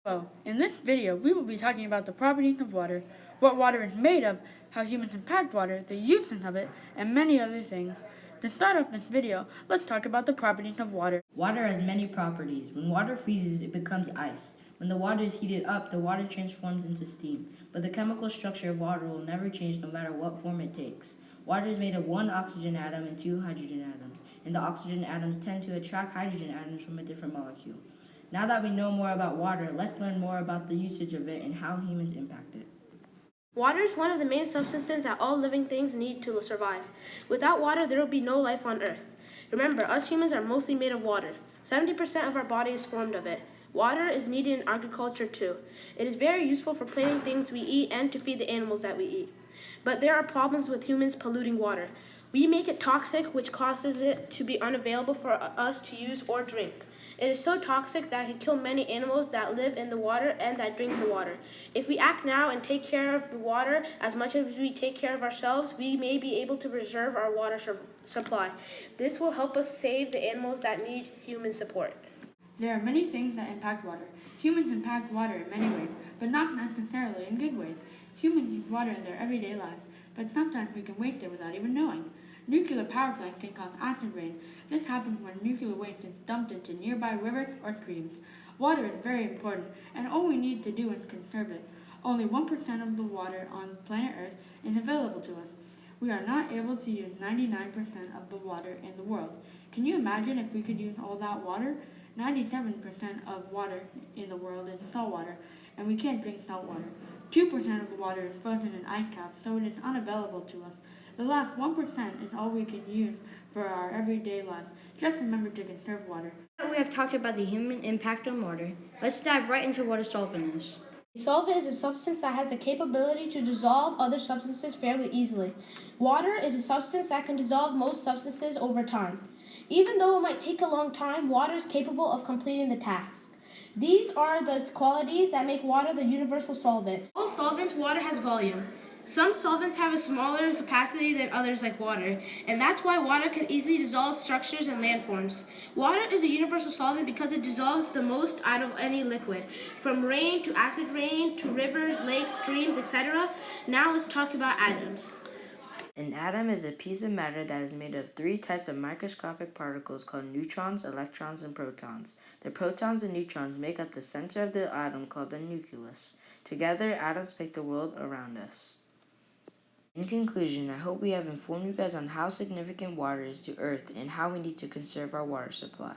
Hello, in this video we will be talking about the properties of water, what water is made of, how humans impact water, the uses of it, and many other things. To start off this video, let's talk about the properties of water. Water has many properties. When water freezes, it becomes ice. When the water is heated up, the water transforms into steam. But the chemical structure of water will never change no matter what form it takes. Water is made of one oxygen atom and two hydrogen atoms, and the oxygen atoms tend to attract hydrogen atoms from a different molecule. Now that we know more about water, let's learn more about the usage of it and how humans impact it. Water is one of the main substances that all living things need to survive. Without water, there will be no life on Earth. Remember, us humans are mostly made of water. 70% of our body is formed of it. Water is needed in agriculture too. It is very useful for planting things we eat and to feed the animals that we eat. But there are problems with humans polluting water. We make it toxic, which causes it to be unavailable for us to use or drink. It is so toxic that it can kill many animals that live in the water and that drink the water. If we act now and take care of the water as much as we take care of ourselves, we may be able to preserve our water supply. This will help us save the animals that need human support. There are many things that impact water. Humans impact water in many ways, but not necessarily in good ways. Humans use water in their everyday lives, but sometimes we can waste it without even knowing. Nuclear power plants can cause acid rain. This happens when nuclear waste is dumped into nearby rivers or streams. Water is very important, and all we need to do is conserve it. Only 1% of the water on planet Earth is available to us. We are not able to use 99% of the water in the world. Can you imagine if we could use all that water? 97% of water in the world is salt water, and we can't drink salt water. 2% of the water is frozen in ice caps, so it is unavailable to us. The last 1% is all we can use for our everyday lives. Just remember to conserve water. Now that we have talked about the human impact on water, let's dive right into what a solvent is. A solvent is a substance that has the capability to dissolve other substances fairly easily. Water is a substance that can dissolve most substances over time. Even though it might take a long time, water is capable of completing the task. These are the qualities that make water the universal solvent. All solvents, water has volume. Some solvents have a smaller capacity than others like water, and that's why water can easily dissolve structures and landforms. Water is a universal solvent because it dissolves the most out of any liquid, from rain to acid rain to rivers, lakes, streams, etc. Now let's talk about atoms. An atom is a piece of matter that is made of three types of microscopic particles called neutrons, electrons, and protons. The protons and neutrons make up the center of the atom called the nucleus. Together, atoms make the world around us. In conclusion, I hope we have informed you guys on how significant water is to Earth and how we need to conserve our water supply.